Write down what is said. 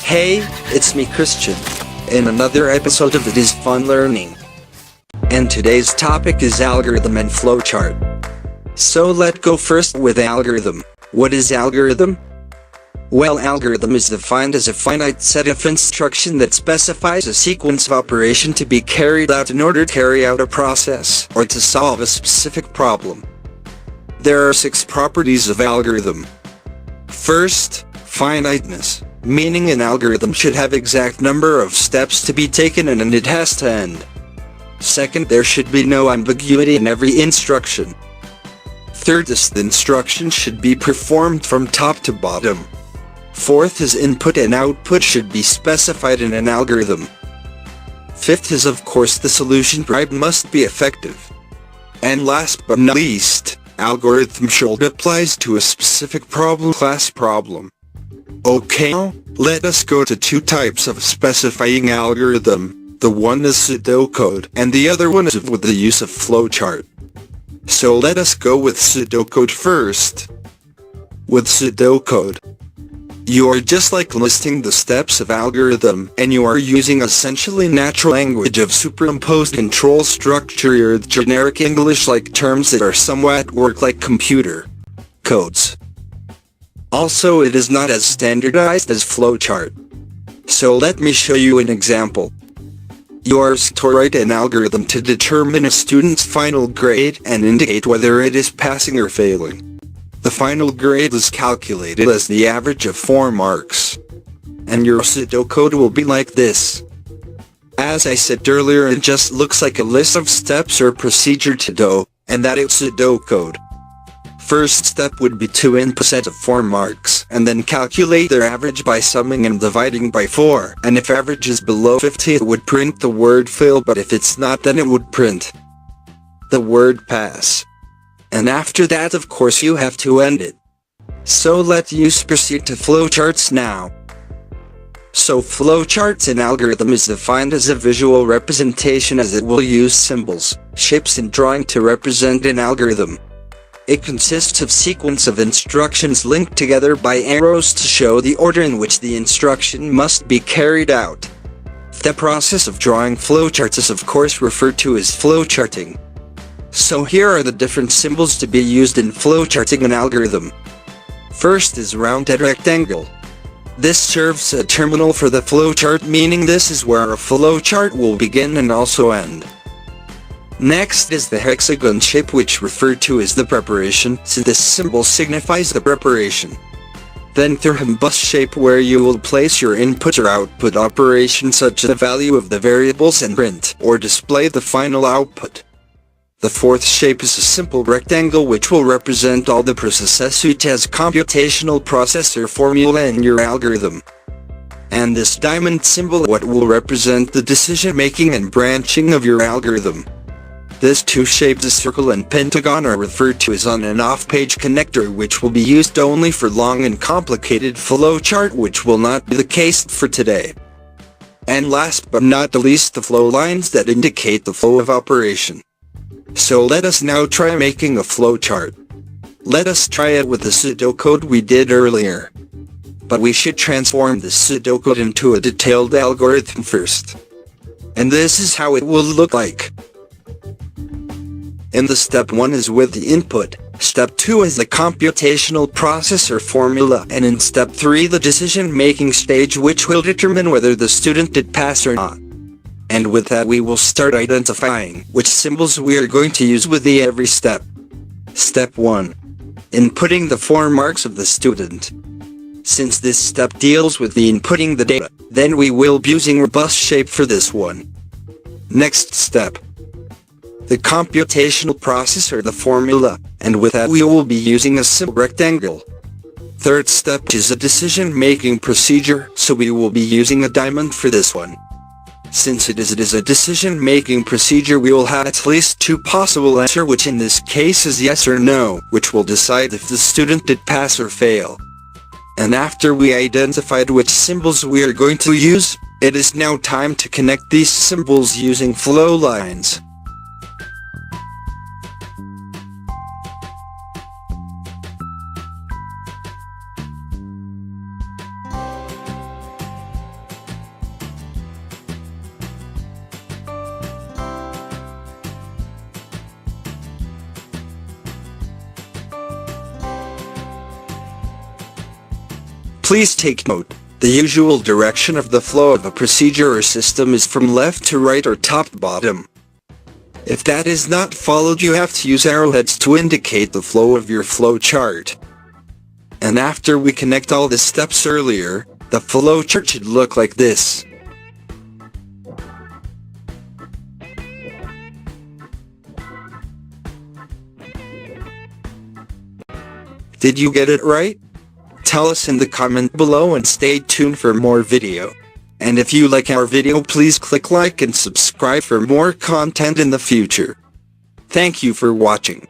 Hey, it's me Christian, in another episode of It Is Fun Learning. And today's topic is algorithm and flowchart. So let's go first with algorithm. What is algorithm? Well, algorithm is defined as a finite set of instructions that specifies a sequence of operation to be carried out in order to carry out a process or to solve a specific problem. There are 6 properties of algorithm. First, finiteness, meaning an algorithm should have exact number of steps to be taken and it has to end. Second, there should be no ambiguity in every instruction. Third is the instruction should be performed from top to bottom. Fourth is input and output should be specified in an algorithm. Fifth is of course the solution provided must be effective. And last but not least, algorithm should applies to a specific problem class problem. Okay, now, let us go to 2 types of specifying algorithm. The one is pseudocode and the other one is with the use of flowchart. So let us go with pseudocode first. With pseudocode, you are just like listing the steps of algorithm and you are using essentially natural language of superimposed control structure or generic English like terms that are somewhat work like computer codes. Also, it is not as standardized as flowchart. So let me show you an example. You are to write an algorithm to determine a student's final grade and indicate whether it is passing or failing. The final grade is calculated as the average of 4 marks. And your pseudocode will be like this. As I said earlier, it just looks like a list of steps or procedure to do, and that is pseudocode. First step would be to input a set of 4 marks and then calculate their average by summing and dividing by 4. And if average is below 50 it would print the word fail, but if it's not then it would print the word pass. And after that of course you have to end it. So let us proceed to flowcharts now. So flowcharts in algorithm is defined as a visual representation as it will use symbols, shapes and drawing to represent an algorithm. It consists of sequence of instructions linked together by arrows to show the order in which the instruction must be carried out. The process of drawing flowcharts is of course referred to as flowcharting. So here are the different symbols to be used in flowcharting an algorithm. First is rounded rectangle. This serves a terminal for the flowchart, meaning this is where a flowchart will begin and also end. Next is the hexagon shape, which referred to as the preparation, since this symbol signifies the preparation. Then the rhombus shape, where you will place your input or output operation such as the value of the variables and print or display the final output. The fourth shape is a simple rectangle, which will represent all the processes such as computational processor formula in your algorithm. And this diamond symbol what will represent the decision making and branching of your algorithm. These 2 shapes, a circle and pentagon, are referred to as on and off page connector, which will be used only for long and complicated flowchart, which will not be the case for today. And last but not the least, the flow lines that indicate the flow of operation. So let us now try making a flowchart. Let us try it with the pseudocode we did earlier. But we should transform the pseudocode into a detailed algorithm first. And this is how it will look like. In the step 1 is with the input, step 2 is the computational processor formula, and in step 3 the decision-making stage, which will determine whether the student did pass or not. And with that we will start identifying which symbols we are going to use with every step. Step 1. Inputting the 4 marks of the student. Since this step deals with the inputting the data, then we will be using robust shape for this one. Next step. The computational processor, the formula, and with that we will be using a simple rectangle. Third step is a decision-making procedure, so we will be using a diamond for this one. Since it is a decision-making procedure, we will have at least 2 possible answers, which in this case is yes or no, which will decide if the student did pass or fail. And after we identified which symbols we are going to use, it is now time to connect these symbols using flow lines. Please take note, the usual direction of the flow of a procedure or system is from left to right or top to bottom. If that is not followed, you have to use arrowheads to indicate the flow of your flowchart. And after we connect all the steps earlier, the flowchart should look like this. Did you get it right? Tell us in the comment below and stay tuned for more video. And if you like our video, please click like and subscribe for more content in the future. Thank you for watching.